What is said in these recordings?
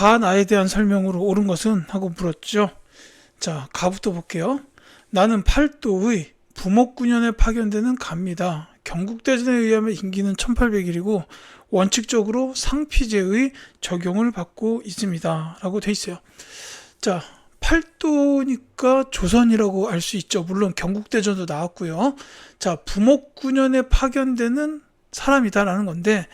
가나에 대한 설명으로 옳은 것은 하고 물었죠. 자, 가부터 볼게요. 나는 팔도의 부목군현에 파견되는 가입니다. 경국대전에 의하면 임기는 1800일이고 원칙적으로 상피제의 적용을 받고 있습니다. 라고 돼 있어요. 자, 팔도니까 조선이라고 알 수 있죠. 물론 경국대전도 나왔고요. 자, 부목군현에 파견되는 사람이다라는 건데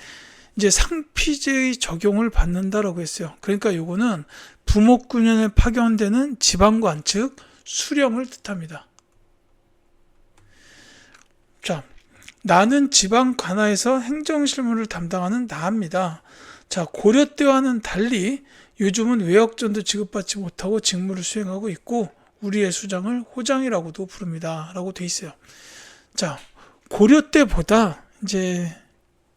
이제 상피제의 적용을 받는다라고 했어요. 그러니까 요거는 부목군현에 파견되는 지방관 즉 수령을 뜻합니다. 자, 나는 지방 관하에서 행정실무를 담당하는 나입니다. 자, 고려 때와는 달리 요즘은 외역전도 지급받지 못하고 직무를 수행하고 있고 우리의 수장을 호장이라고도 부릅니다. 라고 돼 있어요. 자, 고려 때보다 이제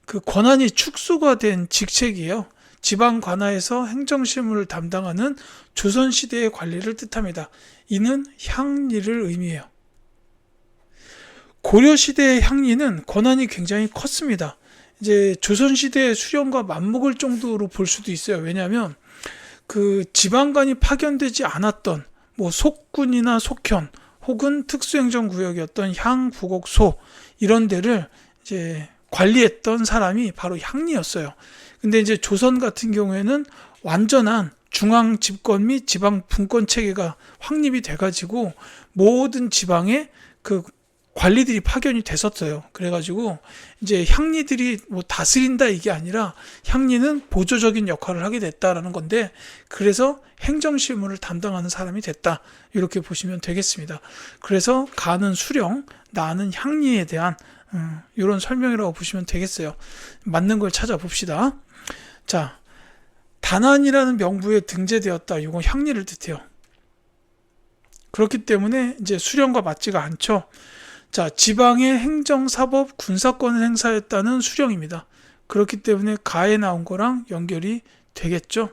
그 권한이 축소가 된 직책이에요. 지방 관하에서 행정실무를 담당하는 조선시대의 관리를 뜻합니다. 이는 향리를 의미해요. 고려시대의 향리는 권한이 굉장히 컸습니다. 이제 조선시대의 수령과 맞먹을 정도로 볼 수도 있어요. 왜냐하면 그 지방관이 파견되지 않았던 뭐 속군이나 속현 혹은 특수행정구역이었던 향, 부곡, 소 이런 데를 이제 관리했던 사람이 바로 향리였어요. 근데 이제 조선 같은 경우에는 완전한 중앙 집권 및 지방 분권 체계가 확립이 돼가지고 모든 지방에 그 관리들이 파견이 됐었어요. 그래가지고 이제 향리들이 뭐 다스린다 이게 아니라 향리는 보조적인 역할을 하게 됐다라는 건데 그래서 행정실무를 담당하는 사람이 됐다 이렇게 보시면 되겠습니다. 그래서 가는 수령, 나는 향리에 대한 이런 설명이라고 보시면 되겠어요. 맞는 걸 찾아봅시다. 자, 단안이라는 명부에 등재되었다. 이건 향리를 뜻해요. 그렇기 때문에 이제 수령과 맞지가 않죠. 자, 지방의 행정사법 군사권을 행사했다는 수령입니다. 그렇기 때문에 가에 나온 거랑 연결이 되겠죠.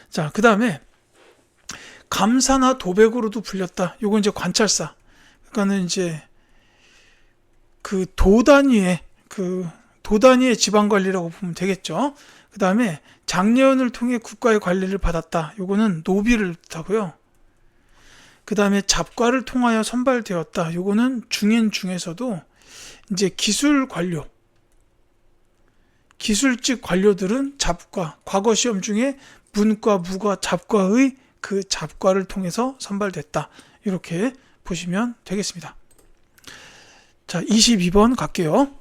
자, 그 다음에 감사나 도백으로도 불렸다. 요건 이제 관찰사. 그러니까는 이제 그 도 단위의 지방 관리라고 보면 되겠죠. 그 다음에 장례원을 통해 국가의 관리를 받았다. 요거는 노비를 뜻하고요. 그 다음에 잡과를 통하여 선발되었다. 요거는 중인 중에서도 이제 기술 관료, 기술직 관료들은 잡과, 과거 시험 중에 문과, 무과, 잡과의 그 잡과를 통해서 선발됐다. 이렇게 보시면 되겠습니다. 자, 22번 갈게요.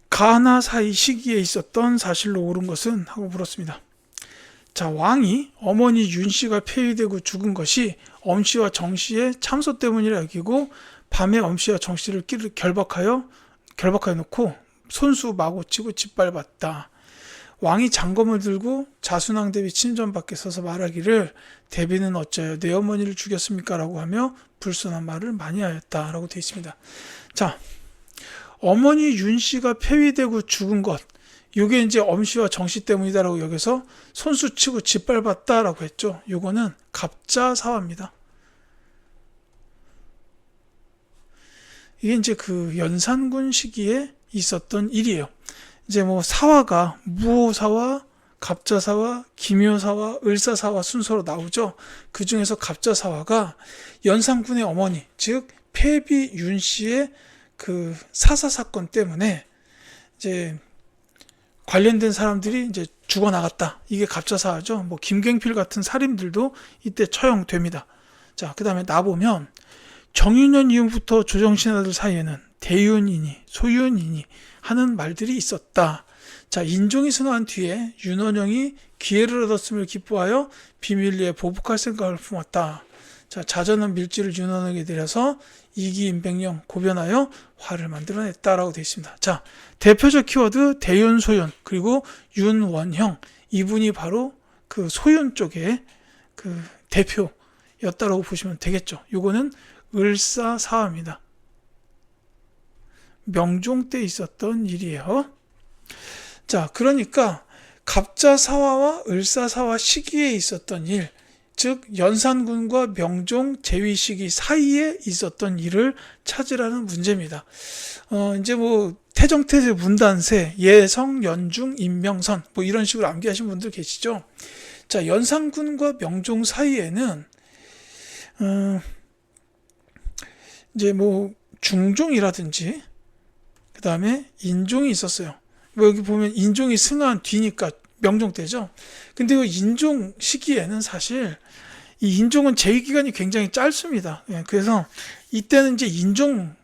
가나 사이 시기에 있었던 사실로 옳은 것은 하고 물었습니다. 자, 왕이 어머니 윤씨가 폐위되고 죽은 것이 엄씨와 정씨의 참소 때문이라 여기고 밤에 엄씨와 정씨를 결박하여 놓고 손수 마구 치고 짓밟았다. 왕이 장검을 들고 자순왕 대비 친전 밖에 서서 말하기를 대비는 어찌하여 내 어머니를 죽였습니까? 라고 하며 불손한 말을 많이 하였다. 라고 되어 있습니다. 자, 어머니 윤씨가 폐위되고 죽은 것 요게 이제 엄씨와 정씨 때문이다라고 여기서 손수 치고 짓밟았다라고 했죠. 요거는 갑자사화입니다. 이게 이제 그 연산군 시기에 있었던 일이에요. 이제 뭐 사화가 무호사화, 갑자사화, 기묘사화, 을사사화 순서로 나오죠. 그 중에서 갑자사화가 연산군의 어머니, 즉 폐비 윤씨의 그 사사 사건 때문에 이제 관련된 사람들이 이제 죽어나갔다. 이게 갑자사화죠. 뭐 김갱필 같은 살인들도 이때 처형됩니다. 자, 그 다음에 나보면 정윤현 이후부터 조정신하들 사이에는 대윤이니 소윤이니 하는 말들이 있었다. 자, 인종이 승화한 뒤에 윤원영이 기회를 얻었음을 기뻐하여 비밀리에 보복할 생각을 품었다. 자, 자전은 밀지를 윤원영에 들여서 이기 임백령 고변하여 화를 만들어냈다라고 되어 있습니다. 자, 대표적 키워드 대윤 소윤 그리고 윤원형 이분이 바로 그 소윤 쪽의 그 대표였다라고 보시면 되겠죠. 요거는 을사사화입니다. 명종 때 있었던 일이에요. 자, 그러니까 갑자사화와 을사사화 시기에 있었던 일, 즉 연산군과 명종 제위 시기 사이에 있었던 일을 찾으라는 문제입니다. 이제 뭐 태정태세 문단세, 예성, 연중, 임명선 뭐 이런 식으로 암기하신 분들 계시죠? 자, 연산군과 명종 사이에는 이제 뭐 중종이라든지 그 다음에 인종이 있었어요. 뭐 여기 보면 인종이 승한 뒤니까 명종 때죠. 근데 이 인종 시기에는 사실 이 인종은 재위 기간이 굉장히 짧습니다. 예, 그래서 이때는 이제 인종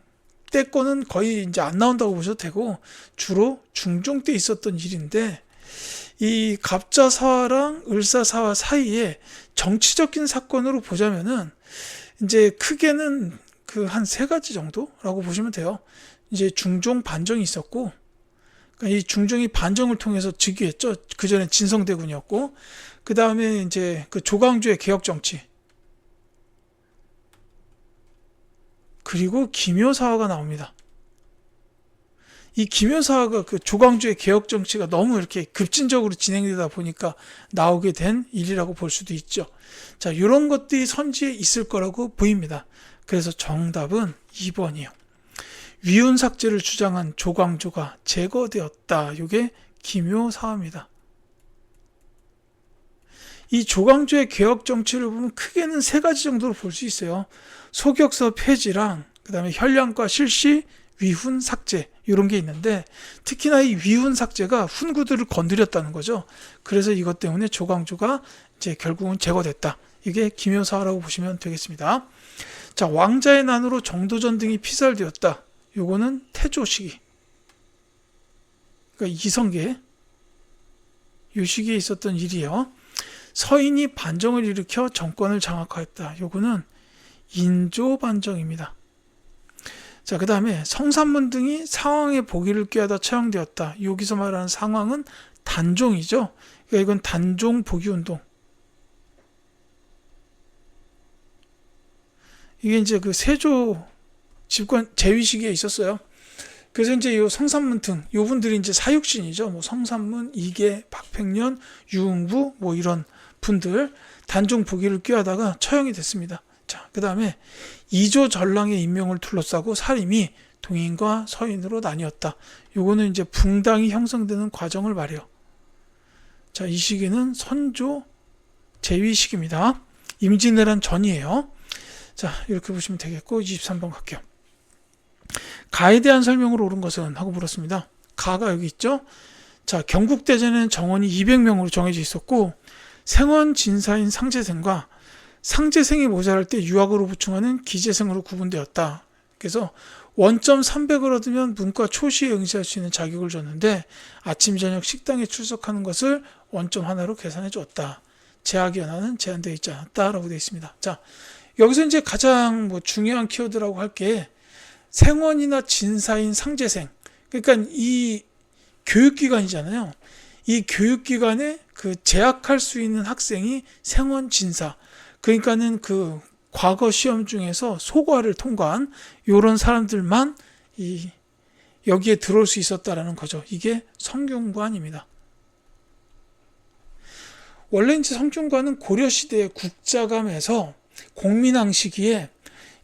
때 거는 거의 이제 안 나온다고 보셔도 되고 주로 중종 때 있었던 일인데, 이 갑자사화랑 을사사화 사이에 정치적인 사건으로 보자면은 이제 크게는 그 한 세 가지 정도라고 보시면 돼요. 이제 중종 반정이 있었고, 그러니까 이 중종이 반정을 통해서 즉위했죠. 그 전에 진성대군이었고, 그 다음에 이제 그 조광조의 개혁 정치, 그리고 기묘사화가 나옵니다. 이 기묘사화가 그 조광조의 개혁 정치가 너무 이렇게 급진적으로 진행되다 보니까 나오게 된 일이라고 볼 수도 있죠. 자, 이런 것들이 선지에 있을 거라고 보입니다. 그래서 정답은 2번이요. 위훈 삭제를 주장한 조광조가 제거되었다. 이게 기묘사화입니다. 이 조광조의 개혁 정치를 보면 크게는 세 가지 정도로 볼 수 있어요. 소격서 폐지랑 그 다음에 현량과 실시, 위훈 삭제 이런 게 있는데, 특히나 이 위훈 삭제가 훈구들을 건드렸다는 거죠. 그래서 이것 때문에 조광조가 이제 결국은 제거됐다. 이게 기묘사화라고 보시면 되겠습니다. 자, 왕자의 난으로 정도전 등이 피살되었다. 요거는 태조 시기. 그러니까 이성계 요 시기에 있었던 일이에요. 서인이 반정을 일으켜 정권을 장악하였다. 요거는 인조 반정입니다. 자, 그 다음에 성산문 등이 상황의 보기를 꾀하다 처형되었다. 여기서 말하는 상황은 단종이죠. 그러니까 이건 단종 보기운동. 이게 이제 그 세조 집권 재위 시기에 있었어요. 그래서 이제 이 성산문 등 요분들이 이제 사육신이죠. 뭐 성산문, 이계, 박팽년, 유흥부 뭐 이런 분들 단종 보기를 꾀하다가 처형이 됐습니다. 자, 그 다음에 이조 전랑의 임명을 둘러싸고 살림이 동인과 서인으로 나뉘었다. 요거는 이제 붕당이 형성되는 과정을 말해요. 자, 이 시기는 선조 재위 시기입니다. 임진왜란 전이에요. 자, 이렇게 보시면 되겠고, 23번 갈게요. 가에 대한 설명으로 옳은 것은? 하고 물었습니다. 가가 여기 있죠. 자, 경국대전에는 정원이 200명으로 정해져 있었고, 생원 진사인 상제생과 상제생이 모자랄 때 유학으로 보충하는 기재생으로 구분되었다. 그래서 원점 300을 얻으면 문과 초시에 응시할 수 있는 자격을 줬는데, 아침 저녁 식당에 출석하는 것을 원점 하나로 계산해 주었다. 재학의 연하는 제한되어 있지 않았다라고 되어 있습니다. 자, 여기서 이제 가장 뭐 중요한 키워드라고 할 게 생원이나 진사인 상제생. 그러니까 이 교육기관이잖아요. 이 교육기관에 그 재학할 수 있는 학생이 생원 진사. 그러니까는 그 과거 시험 중에서 소과를 통과한 이런 사람들만 여기에 들어올 수 있었다라는 거죠. 이게 성균관입니다. 원래 이제 성균관은 고려시대의 국자감에서 공민왕 시기에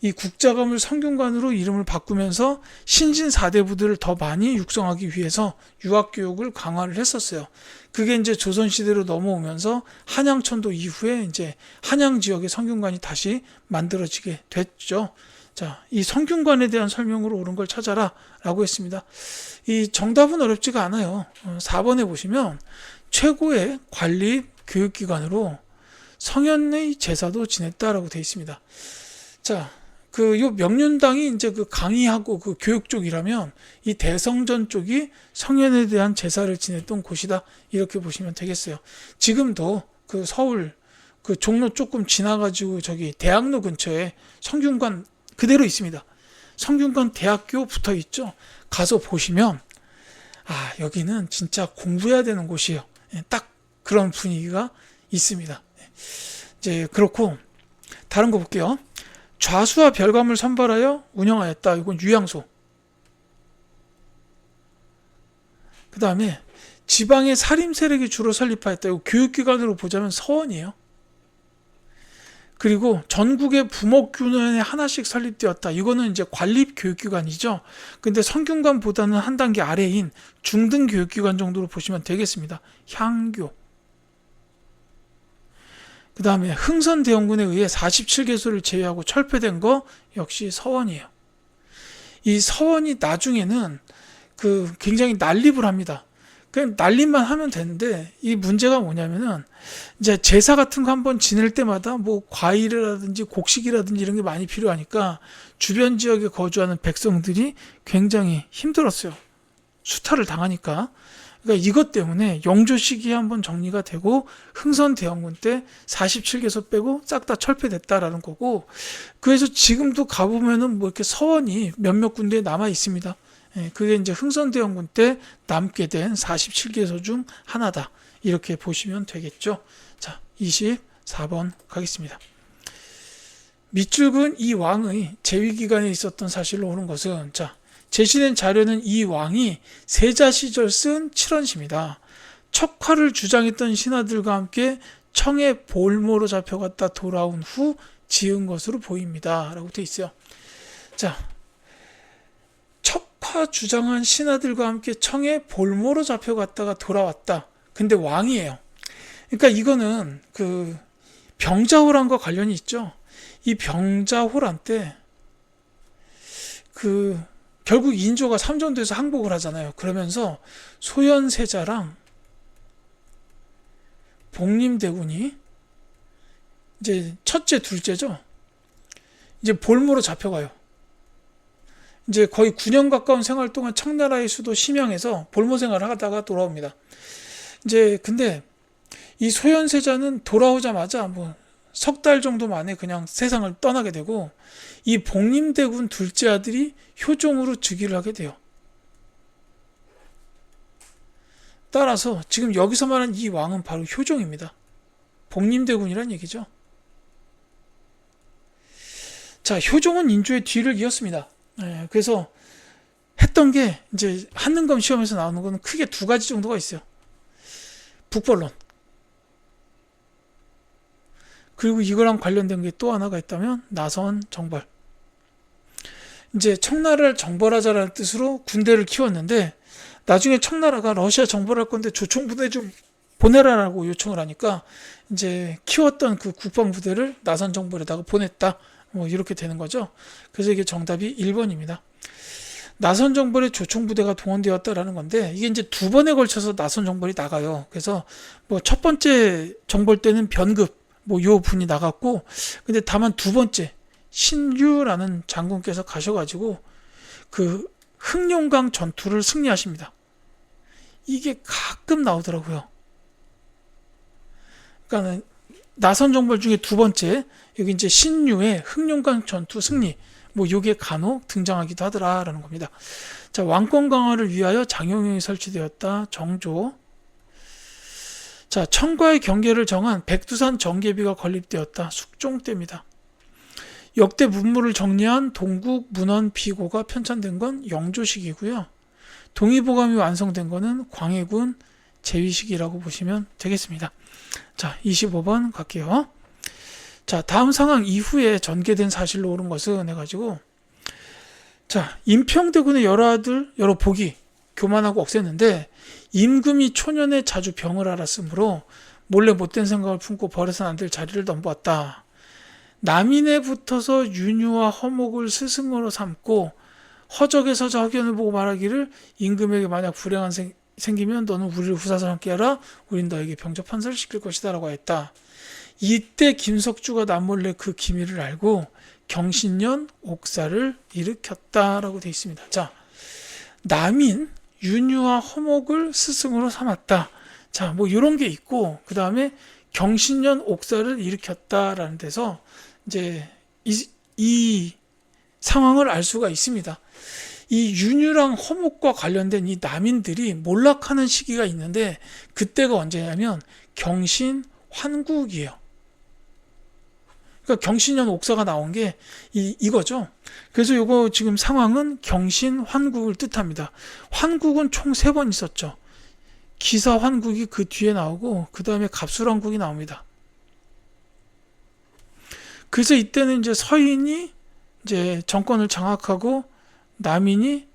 이 국자감을 성균관으로 이름을 바꾸면서 신진 4대부들을 더 많이 육성하기 위해서 유학교육을 강화를 했었어요. 그게 이제 조선시대로 넘어오면서 한양천도 이후에 이제 한양 지역의 성균관이 다시 만들어지게 됐죠. 자, 이 성균관에 대한 설명으로 옳은 걸 찾아라 라고 했습니다. 이 정답은 어렵지가 않아요. 4번에 보시면 최고의 관리 교육기관으로 성현의 제사도 지냈다라고 되어 있습니다. 자, 요 명륜당이 이제 그 강의하고 그 교육 쪽이라면 이 대성전 쪽이 성현에 대한 제사를 지냈던 곳이다. 이렇게 보시면 되겠어요. 지금도 그 서울 그 종로 조금 지나가지고 저기 대학로 근처에 성균관 그대로 있습니다. 성균관 대학교 붙어 있죠. 가서 보시면 여기는 진짜 공부해야 되는 곳이에요. 딱 그런 분위기가 있습니다. 이제 그렇고 다른 거 볼게요. 좌수와 별감을 선발하여 운영하였다. 이건 유양소. 그 다음에 지방의 사림 세력이 주로 설립하였다. 이거 교육기관으로 보자면 서원이에요. 그리고 전국의 부목균원에 하나씩 설립되었다. 이거는 이제 관립교육기관이죠. 근데 성균관보다는 한 단계 아래인 중등교육기관 정도로 보시면 되겠습니다. 향교. 그 다음에 흥선대원군에 의해 47개소를 제외하고 철폐된 거 역시 서원이에요. 이 서원이 나중에는 굉장히 난립을 합니다. 그냥 난립만 하면 되는데 이 문제가 뭐냐면은 이제 제사 같은 거 한번 지낼 때마다 뭐 과일이라든지 곡식이라든지 이런 게 많이 필요하니까 주변 지역에 거주하는 백성들이 굉장히 힘들었어요. 수탈을 당하니까. 그러니까 이것 때문에 영조 시기에 한번 정리가 되고 흥선대원군 때 47개소 빼고 싹 다 철폐됐다라는 거고, 그래서 지금도 가보면은 뭐 이렇게 서원이 몇몇 군데에 남아 있습니다. 그게 이제 흥선대원군 때 남게 된 47개소 중 하나다. 이렇게 보시면 되겠죠. 자, 24번 가겠습니다. 밑줄은 이 왕의 재위 기간에 있었던 사실로 오는 것은, 자, 제시된 자료는 이 왕이 세자 시절 쓴 칠언시입니다. 척화를 주장했던 신하들과 함께 청의 볼모로 잡혀갔다 돌아온 후 지은 것으로 보입니다. 라고 되어 있어요. 자, 척화 주장한 신하들과 함께 청의 볼모로 잡혀갔다가 돌아왔다. 근데 왕이에요. 그러니까 이거는 병자호란과 관련이 있죠. 이 병자호란 때 결국 인조가 삼전도에서 항복을 하잖아요. 그러면서 소현세자랑 복림대군이 이제 첫째, 둘째죠. 이제 볼모로 잡혀가요. 이제 거의 9년 가까운 생활 동안 청나라의 수도 심양에서 볼모 생활을 하다가 돌아옵니다. 이제 근데 이 소현세자는 돌아오자마자 뭐 석 달 정도 만에 그냥 세상을 떠나게 되고, 이 복림대군 둘째 아들이 효종으로 즉위를 하게 돼요. 따라서 지금 여기서 말하는 이 왕은 바로 효종입니다. 복림대군이란 얘기죠. 자, 효종은 인조의 뒤를 이었습니다. 그래서 했던 게 이제 한능검 시험에서 나오는 거는 크게 두 가지 정도가 있어요. 북벌론. 그리고 이거랑 관련된 게 또 하나가 있다면 나선 정벌. 이제 청나라를 정벌하자라는 뜻으로 군대를 키웠는데, 나중에 청나라가 러시아 정벌할 건데 조총부대 좀 보내라라고 요청을 하니까 이제 키웠던 그 국방부대를 나선 정벌에다가 보냈다. 뭐 이렇게 되는 거죠. 그래서 이게 정답이 1번입니다. 나선 정벌에 조총부대가 동원되었다라는 건데, 이게 이제 두 번에 걸쳐서 나선 정벌이 나가요. 그래서 뭐 첫 번째 정벌 때는 변급 뭐 요 분이 나갔고, 근데 다만 두 번째 신유라는 장군께서 가셔가지고 흥룡강 전투를 승리하십니다. 이게 가끔 나오더라고요. 그러니까 나선 정벌 중에 두 번째, 여기 이제 신유의 흥룡강 전투 승리, 뭐 요게 간혹 등장하기도 하더라라는 겁니다. 자, 왕권 강화를 위하여 장영영이 설치되었다. 정조. 자, 청과의 경계를 정한 백두산 정계비가 건립되었다. 숙종 때입니다. 역대 문물을 정리한 동국 문헌 비고가 편찬된 건 영조식이고요. 동의보감이 완성된 거는 광해군 제위식이라고 보시면 되겠습니다. 자, 25번 갈게요. 자, 다음 상황 이후에 전개된 사실로 오른 것은 해가지고, 자, 임평대군의 여러 아들 여러 복이 교만하고 억셌는데, 임금이 초년에 자주 병을 앓았으므로 몰래 못된 생각을 품고 버려서는 안 될 자리를 넘보았다. 남인에 붙어서 윤유와 허목을 스승으로 삼고 허적에서 저견을 보고 말하기를, 임금에게 만약 불행한 생기면 너는 우리를 후사서 함께 하라. 우린 너에게 병적 판사를 시킬 것이다 라고 했다. 이때 김석주가 남몰래 그 기밀을 알고 경신년 옥사를 일으켰다라고 되어 있습니다. 자, 남인 윤유와 허목을 스승으로 삼았다. 자, 뭐 이런 게 있고, 그 다음에 경신년 옥사를 일으켰다라는 데서 이제 이 상황을 알 수가 있습니다. 이 윤유랑 허목과 관련된 이 남인들이 몰락하는 시기가 있는데, 그때가 언제냐면 경신 환국이에요. 그러니까 경신년 옥사가 나온 게 이거죠. 그래서 요거 지금 상황은 경신 환국을 뜻합니다. 환국은 총 3번 있었죠. 기사 환국이 그 뒤에 나오고, 그 다음에 갑술 환국이 나옵니다. 그래서 이때는 이제 서인이 이제 정권을 장악하고 남인이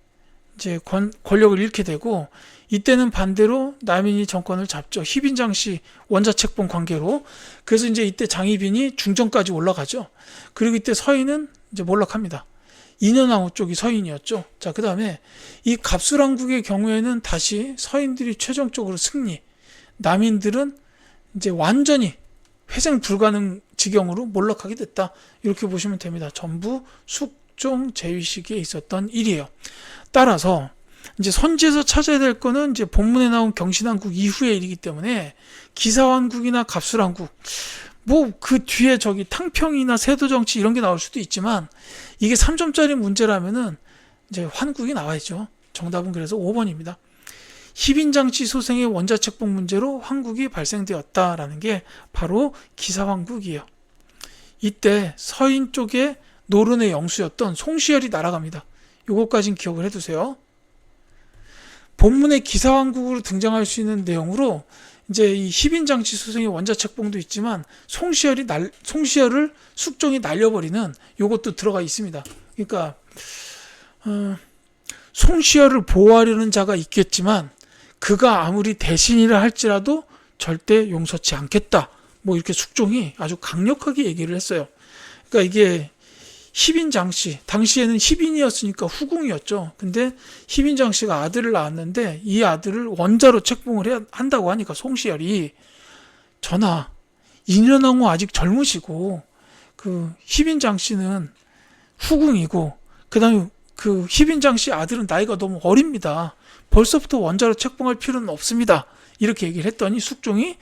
이제 권력을 잃게 되고, 이때는 반대로 남인이 정권을 잡죠. 희빈장씨 원자책봉 관계로. 그래서 이제 이때 장희빈이 중정까지 올라가죠. 그리고 이때 서인은 이제 몰락합니다. 인현왕후 쪽이 서인이었죠. 자, 그 다음에 이 갑술왕국의 경우에는 다시 서인들이 최종적으로 승리, 남인들은 이제 완전히 회생 불가능 지경으로 몰락하게 됐다. 이렇게 보시면 됩니다. 전부 숙종 제위 시기에 있었던 일이에요. 따라서 이제 선지에서 찾아야 될 거는 이제 본문에 나온 경신왕국 이후의 일이기 때문에 기사왕국이나 갑술왕국, 뭐 그 뒤에 저기 탕평이나 세도정치 이런 게 나올 수도 있지만, 이게 3점짜리 문제라면은 이제 환국이 나와야죠. 정답은 그래서 5번입니다. 희빈장씨 소생의 원자책봉 문제로 환국이 발생되었다라는 게 바로 기사왕국이에요. 이때 서인 쪽에 노론의 영수였던 송시열이 날아갑니다. 요거까진 기억을 해두세요. 본문의 기사왕국으로 등장할 수 있는 내용으로 이제 이 희빈장씨 소생의 원자책봉도 있지만 송시열을 숙종이 날려버리는 요것도 들어가 있습니다. 그러니까 송시열을 보호하려는 자가 있겠지만 그가 아무리 대신이라 할지라도 절대 용서치 않겠다. 뭐 이렇게 숙종이 아주 강력하게 얘기를 했어요. 그러니까 이게 희빈장씨, 당시에는 희빈이었으니까 후궁이었죠. 근데 희빈장씨가 아들을 낳았는데 이 아들을 원자로 책봉을 한다고 하니까 송시열이, 전하, 인현왕후 아직 젊으시고 그 희빈장씨는 후궁이고 그다음에 그 희빈장씨 아들은 나이가 너무 어립니다. 벌써부터 원자로 책봉할 필요는 없습니다. 이렇게 얘기를 했더니 숙종이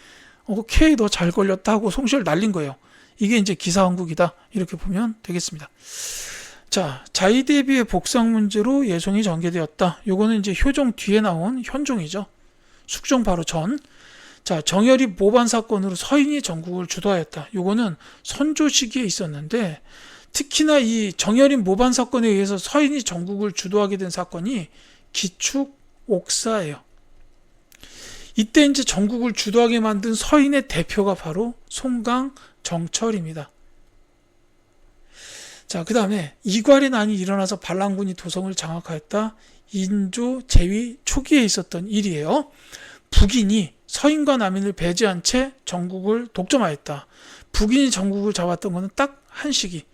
오케이, 너 잘 걸렸다 하고 송시열 날린 거예요. 이게 이제 기사왕국이다. 이렇게 보면 되겠습니다. 자, 자의대비의 복상 문제로 예송이 전개되었다. 요거는 이제 효종 뒤에 나온 현종이죠. 숙종 바로 전. 자, 정열이 모반 사건으로 서인이 전국을 주도하였다. 요거는 선조 시기에 있었는데, 특히나 이 정열인 모반 사건에 의해서 서인이 전국을 주도하게 된 사건이 기축 옥사예요. 이때 이제 전국을 주도하게 만든 서인의 대표가 바로 송강 정철입니다. 자, 그 다음에 이괄의 난이 일어나서 반란군이 도성을 장악하였다. 인조 제위 초기에 있었던 일이에요. 북인이 서인과 남인을 배제한 채 전국을 독점하였다. 북인이 전국을 잡았던 것은 딱 한 시기,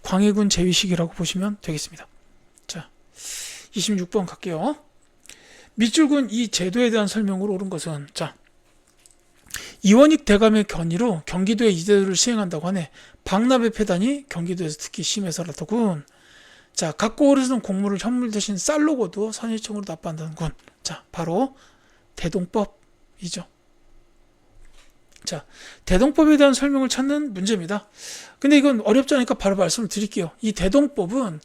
광해군 제위 시기라고 보시면 되겠습니다. 자, 26번 갈게요. 밑줄근 이 제도에 대한 설명으로 옳은 것은, 자, 이원익 대감의 견의로 경기도에 이 제도를 시행한다고 하네. 박납의 폐단이 경기도에서 특히 심해서라더군. 자, 각고을에서는 곡물을 현물 대신 쌀로 거두어 선의청으로 납부한다는군. 자, 바로 대동법이죠. 자, 대동법에 대한 설명을 찾는 문제입니다. 근데 이건 어렵지 않으니까 바로 말씀을 드릴게요. 이 대동법은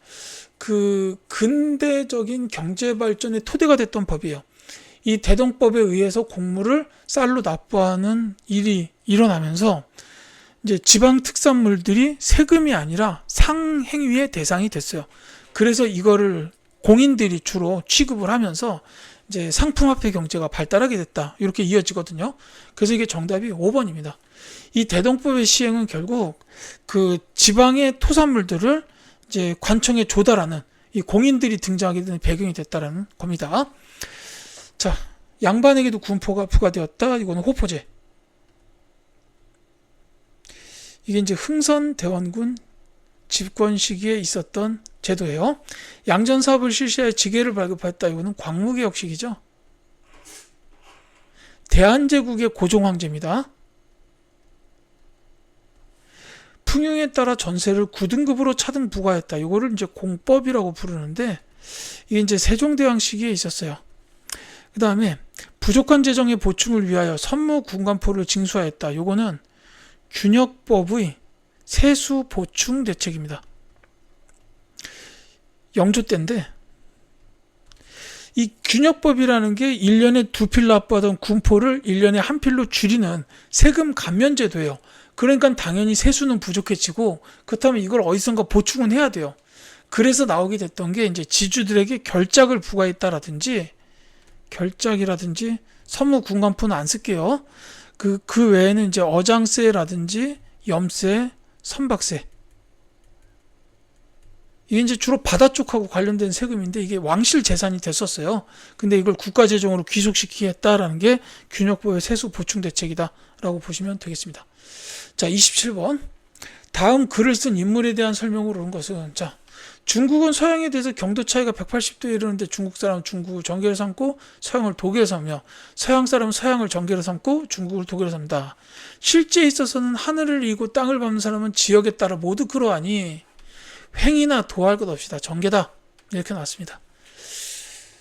그 근대적인 경제 발전의 토대가 됐던 법이에요. 이 대동법에 의해서 곡물을 쌀로 납부하는 일이 일어나면서 이제 지방 특산물들이 세금이 아니라 상행위의 대상이 됐어요. 그래서 이거를 공인들이 주로 취급을 하면서 이제 상품화폐 경제가 발달하게 됐다. 이렇게 이어지거든요. 그래서 이게 정답이 5번입니다. 이 대동법의 시행은 결국 그 지방의 토산물들을 이제 관청에 조달하는 이 공인들이 등장하게 되는 배경이 됐다라는 겁니다. 자, 양반에게도 군포가 부과되었다. 이거는 호포제. 이게 이제 흥선대원군 집권 시기에 있었던 제도예요. 양전 사업을 실시하여 지게를 발급하였다. 이거는 광무개혁식이죠. 대한제국의 고종황제입니다. 풍요에 따라 전세를 9등급으로 차등 부과했다. 이거를 이제 공법이라고 부르는데, 이게 이제 세종대왕 시기에 있었어요. 그 다음에 부족한 재정의 보충을 위하여 선무군관포를 징수하였다. 이거는 균역법의 세수 보충 대책입니다. 영조 때인데, 이 균역법이라는 게 1년에 2필 납부하던 군포를 1년에 1필로 줄이는 세금 감면 제도예요. 그러니까 당연히 세수는 부족해지고, 그렇다면 이걸 어디선가 보충은 해야 돼요. 그래서 나오게 됐던 게 이제 지주들에게 결작을 부과했다라든지, 결작이라든지 선무군관포는 안 쓸게요. 그 외에는 이제 어장세라든지 염세, 선박세, 이게 이제 주로 바다 쪽하고 관련된 세금인데 이게 왕실 재산이 됐었어요. 근데 이걸 국가 재정으로 귀속시키겠다라는 게 균역법의 세수 보충 대책이다라고 보시면 되겠습니다. 자, 27번. 다음 글을 쓴 인물에 대한 설명으로 온 것은, 자, 중국은 서양에 대해서 경도 차이가 180도에 이르는데 중국 사람은 중국을 정계로 삼고 서양을 독일로 삼며 서양 사람은 서양을 정계로 삼고 중국을 독일로 삼다. 실제에 있어서는 하늘을 이고 땅을 밟는 사람은 지역에 따라 모두 그러하니 횡이나 도할 것 없이 다 정계다. 이렇게 나왔습니다.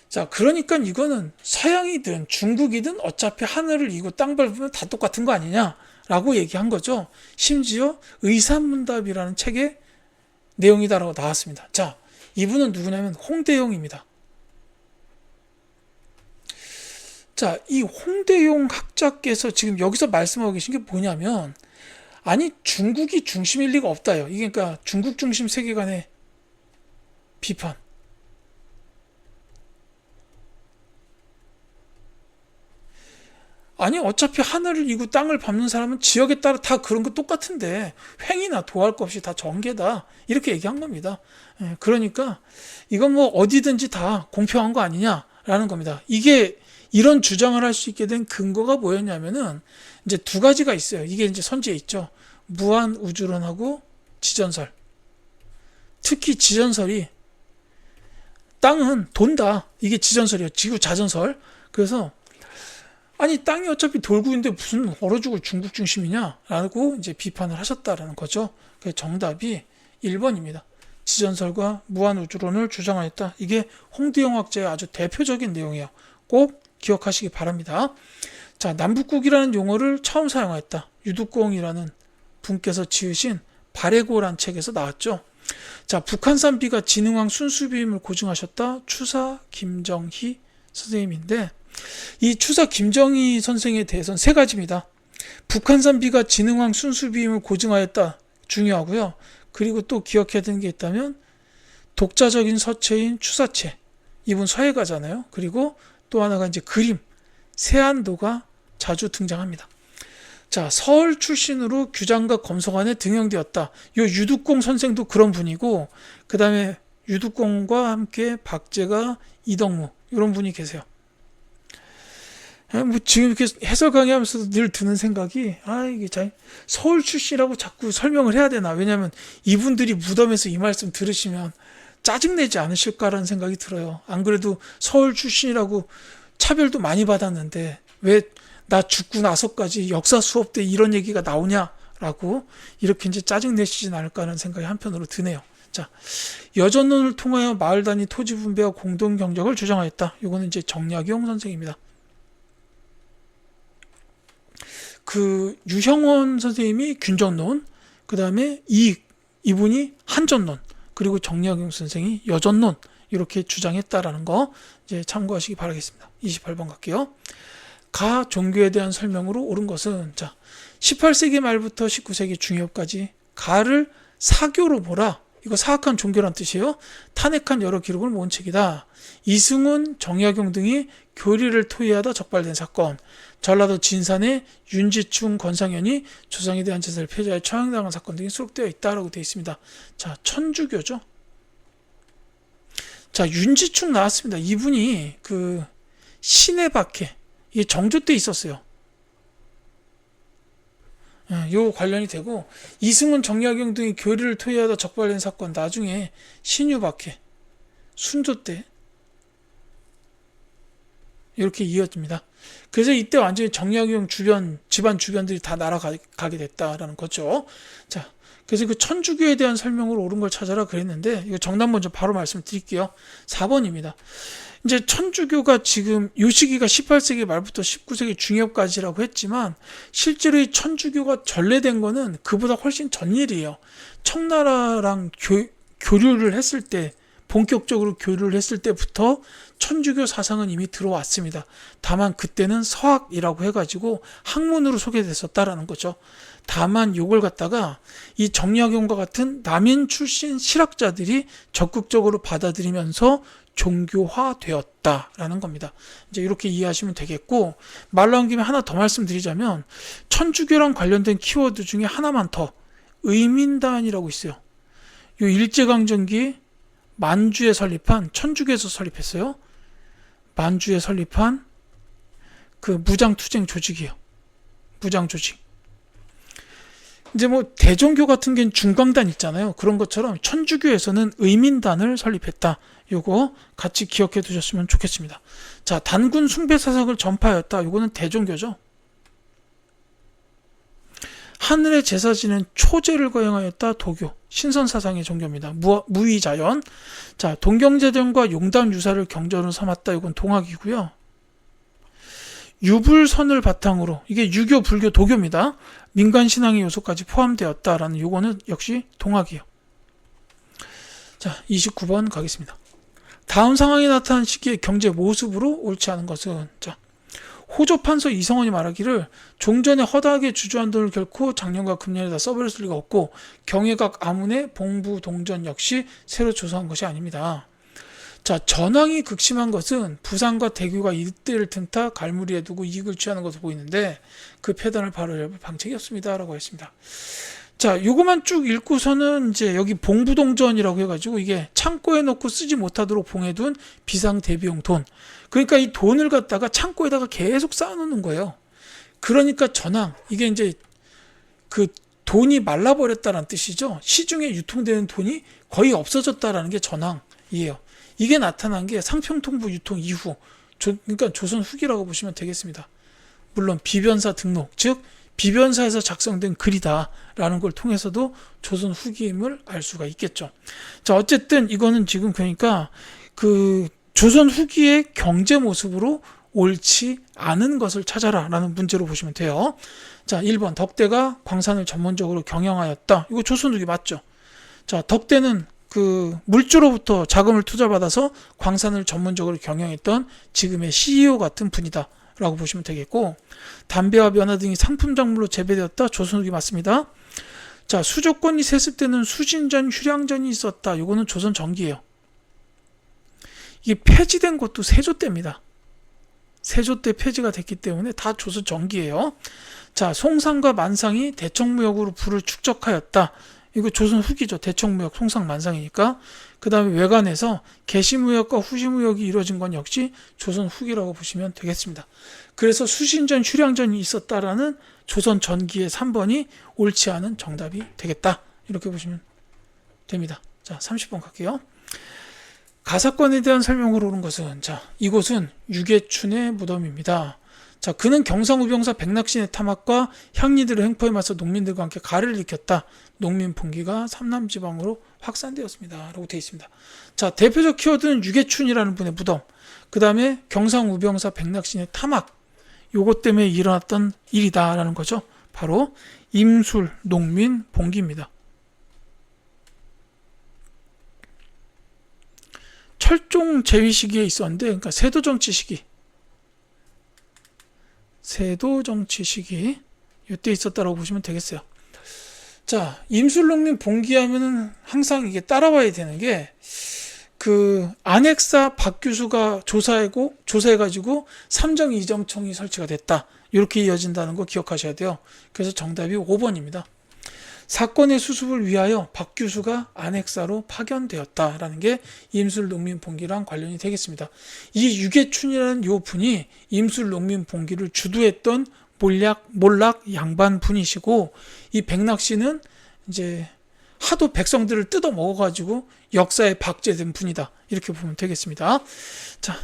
자, 그러니까 이거는 서양이든 중국이든 어차피 하늘을 이고 땅 밟으면 다 똑같은 거 아니냐라고 얘기한 거죠. 심지어 의산문답이라는 책에 내용이다라고 나왔습니다. 자, 이분은 누구냐면 홍대용입니다. 자, 이 홍대용 학자께서 지금 여기서 말씀하고 계신 게 뭐냐면, 아니 중국이 중심일 리가 없다요. 이게 그러니까 중국 중심 세계관의 비판. 아니 어차피 하늘을 이고 땅을 밟는 사람은 지역에 따라 다 그런 거 똑같은데 횡이나 도할 것 없이 다 정계다. 이렇게 얘기한 겁니다. 그러니까 이건 뭐 어디든지 다 공평한 거 아니냐라는 겁니다. 이게 이런 주장을 할 수 있게 된 근거가 뭐였냐면은 이제 두 가지가 있어요. 이게 이제 선지에 있죠. 무한 우주론하고 지전설. 특히 지전설이 땅은 돈다. 이게 지전설이에요. 지구 자전설. 그래서 아니 땅이 어차피 돌고 있는데 무슨 얼어 죽을 중국 중심이냐라고 이제 비판을 하셨다라는 거죠. 그 정답이 1번입니다. 지전설과 무한우주론을 주장하였다. 이게 홍대영 학자의 아주 대표적인 내용이에요. 꼭 기억하시기 바랍니다. 자, 남북국이라는 용어를 처음 사용하였다. 유두공이라는 분께서 지으신 발해고란 책에서 나왔죠. 자, 북한산 비가 진흥왕 순수비임을 고증하셨다. 추사 김정희 선생님인데 이 추사 김정희 선생에 대해서는 세 가지입니다. 북한산 비가 진흥왕 순수비임을 고증하였다. 중요하고요. 그리고 또 기억해야 되는 게 있다면 독자적인 서체인 추사체. 이분 서예가잖아요. 그리고 또 하나가 이제 그림, 세안도가 자주 등장합니다. 자, 서울 출신으로 규장과 검소관에 등용되었다. 요 유두공 선생도 그런 분이고, 그 다음에 유두공과 함께 박제가, 이덕무 이런 분이 계세요. 뭐 지금 이렇게 해설 강의하면서도 늘 드는 생각이, 이게 서울 출신이라고 자꾸 설명을 해야 되나? 왜냐하면 이분들이 무덤에서 이 말씀 들으시면 짜증내지 않으실까라는 생각이 들어요. 안 그래도 서울 출신이라고 차별도 많이 받았는데 왜 나 죽고 나서까지 역사 수업 때 이런 얘기가 나오냐라고 이렇게 이제 짜증내시진 않을까라는 생각이 한편으로 드네요. 자, 여전론을 통하여 마을 단위 토지 분배와 공동 경작을 주장하였다. 이거는 이제 정약용 선생입니다. 그 유형원 선생님이 균전론, 그 다음에 이분이 한전론, 그리고 정약용 선생이 여전론 이렇게 주장했다라는 거 이제 참고하시기 바라겠습니다. 28번 갈게요. 가 종교에 대한 설명으로 옳은 것은, 자, 18세기 말부터 19세기 중엽까지 가를 사교로 보라. 이거 사악한 종교란 뜻이에요. 탄핵한 여러 기록을 모은 책이다. 이승훈, 정약용 등이 교리를 토의하다 적발된 사건, 전라도 진산의 윤지충, 권상현이 조상에 대한 제사를 폐지하여 처형당한 사건 등이 수록되어 있다라고 되어 있습니다. 자, 천주교죠. 자, 윤지충 나왔습니다. 이분이 그 신의 박해, 이게 정조 때 있었어요. 요 관련이 되고, 이승훈, 정약용 등이 교리를 토의하다 적발된 사건, 나중에 신유박해, 순조 때 이렇게 이어집니다. 그래서 이때 완전히 정약용 주변, 집안 주변들이 다 날아가게 됐다라는 거죠. 자, 그래서 그 천주교에 대한 설명으로 옳은 걸 찾아라 그랬는데, 이거 정답 먼저 바로 말씀드릴게요. 4번입니다. 이제 천주교가 지금 요 시기가 18세기 말부터 19세기 중엽까지라고 했지만, 실제로 이 천주교가 전래된 거는 그보다 훨씬 전 일이에요. 청나라랑 교류를 했을 때, 본격적으로 교류를 했을 때부터 천주교 사상은 이미 들어왔습니다. 다만 그때는 서학이라고 해가지고 학문으로 소개됐었다라는 거죠. 다만 요걸 갖다가 이 정약용과 같은 남인 출신 실학자들이 적극적으로 받아들이면서 종교화되었다라는 겁니다. 이제 이렇게 이해하시면 되겠고, 말 나온 김에 하나 더 말씀드리자면, 천주교랑 관련된 키워드 중에 하나만 더, 의민단이라고 있어요. 요 일제강점기 만주에 설립한, 천주교에서 설립했어요. 만주에 설립한 그 무장투쟁 조직이에요. 무장조직. 이제 뭐 대종교 같은 경우는 중광단 있잖아요. 그런 것처럼 천주교에서는 의민단을 설립했다. 요거 같이 기억해 두셨으면 좋겠습니다. 자, 단군 숭배 사상을 전파하였다. 요거는 대종교죠. 하늘의 제사 지는 초제를 거행하였다. 도교. 신선 사상의 종교입니다. 무의자연. 자, 동경제전과 용담 유사를 경전으로 삼았다. 이건 동학이고요. 유불선을 바탕으로, 이게 유교, 불교, 도교입니다. 민간 신앙의 요소까지 포함되었다라는 요거는 역시 동학이에요. 자, 29번 가겠습니다. 다음 상황이 나타난 시기의 경제 모습으로 옳지 않은 것은, 자, 호조판서 이성원이 말하기를 종전에 허다하게 주저한 돈을 결코 작년과 금년에다 써버릴 리가 없고 경외각 아문의 봉부 동전 역시 새로 조성한 것이 아닙니다. 자, 전황이 극심한 것은 부산과 대교가 이때를 틈타 갈무리에 두고 이익을 취하는 것으로 보이는데 그 폐단을 바로 잡을 방책이 없습니다. 라고 했습니다. 자, 요거만 쭉 읽고서는 이제 여기 봉부동전이라고 해가지고 이게 창고에 넣고 쓰지 못하도록 봉해둔 비상대비용 돈. 그러니까 이 돈을 갖다가 창고에다가 계속 쌓아놓는 거예요. 그러니까 전황, 이게 이제 그 돈이 말라버렸다는 뜻이죠. 시중에 유통되는 돈이 거의 없어졌다라는 게 전황이에요. 이게 나타난 게 상평통부 유통 이후, 그러니까 조선 후기라고 보시면 되겠습니다. 물론 비변사 등록, 즉 비변사에서 작성된 글이다라는 걸 통해서도 조선 후기임을 알 수가 있겠죠. 자, 어쨌든 이거는 지금 그러니까 그 조선 후기의 경제 모습으로 옳지 않은 것을 찾아라라는 문제로 보시면 돼요. 자, 1번 덕대가 광산을 전문적으로 경영하였다. 이거 조선 후기 맞죠? 자, 덕대는 그 물주로부터 자금을 투자받아서 광산을 전문적으로 경영했던 지금의 CEO 같은 분이다 라고 보시면 되겠고, 담배와 면화 등이 상품 작물로 재배되었다. 조선 후기 맞습니다. 자, 수조권이 세습되는 수진전, 휴량전이 있었다. 이거는 조선 전기예요. 이게 폐지된 것도 세조 때입니다. 세조 때 폐지가 됐기 때문에 다 조선 전기예요. 자, 송상과 만상이 대청무역으로 부를 축적하였다. 이거 조선 후기죠. 대청무역, 송상, 만상이니까. 그 다음에 외관에서 개시무역과 후시무역이 이루어진 건 역시 조선 후기라고 보시면 되겠습니다. 그래서 수신전, 휴량전이 있었다라는 조선 전기의 3번이 옳지 않은 정답이 되겠다. 이렇게 보시면 됩니다. 자, 30번 갈게요. 가사건에 대한 설명으로 오른 것은, 자, 이곳은 유계춘의 무덤입니다. 자, 그는 경상우병사 백낙신의 탐악과 향리들의 횡포에 맞서 농민들과 함께 가래를 일으켰다. 농민 봉기가 삼남지방으로 확산되었습니다. 라고 되어 있습니다. 자, 대표적 키워드는 유계춘이라는 분의 무덤, 그 다음에 경상우병사 백낙신의 탐악, 요것 때문에 일어났던 일이다라는 거죠. 바로 임술 농민 봉기입니다. 철종 제위 시기에 있었는데, 그러니까 세도정치 시기, 이때 있었다라고 보시면 되겠어요. 자, 임술농민 봉기하면은 항상 이게 따라와야 되는 게, 그 안핵사 박규수가 조사해가지고 삼정 이정청이 설치가 됐다. 이렇게 이어진다는 거 기억하셔야 돼요. 그래서 정답이 5번입니다. 사건의 수습을 위하여 박규수가 안핵사로 파견되었다라는 게 임술농민봉기랑 관련이 되겠습니다. 이 유계춘이라는 요 분이 임술농민봉기를 주도했던 몰락 양반 분이시고, 이 백낙씨는 이제 하도 백성들을 뜯어 먹어가지고 역사에 박제된 분이다. 이렇게 보면 되겠습니다. 자,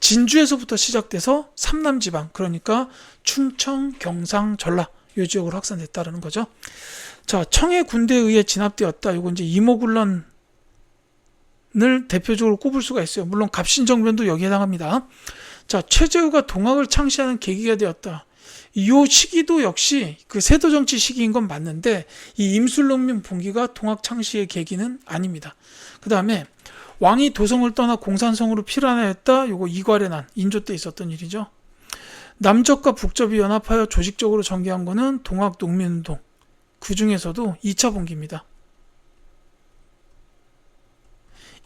진주에서부터 시작돼서 삼남지방, 그러니까 충청, 경상, 전라 요 지역으로 확산됐다는 거죠. 자, 청해 군대에 의해 진압되었다. 이거 이제 이모군란을 대표적으로 꼽을 수가 있어요. 물론 갑신정변도 여기에 해당합니다. 자, 최재우가 동학을 창시하는 계기가 되었다. 이 시기도 역시 그 세도정치 시기인 건 맞는데, 이 임술농민 봉기가 동학 창시의 계기는 아닙니다. 그 다음에 왕이 도성을 떠나 공산성으로 피란하였다. 요거 이괄의 난, 인조 때 있었던 일이죠. 남접과 북접이 연합하여 조직적으로 전개한 거는 동학 농민운동, 그 중에서도 2차 봉기입니다.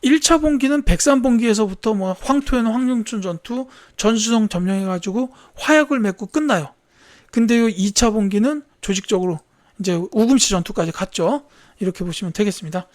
1차 봉기는 백산봉기에서부터 뭐 황토현 황룡춘 전투, 전수성 점령해가지고 화약을 맺고 끝나요. 근데 이 2차 봉기는 조직적으로 이제 우금씨 전투까지 갔죠. 이렇게 보시면 되겠습니다.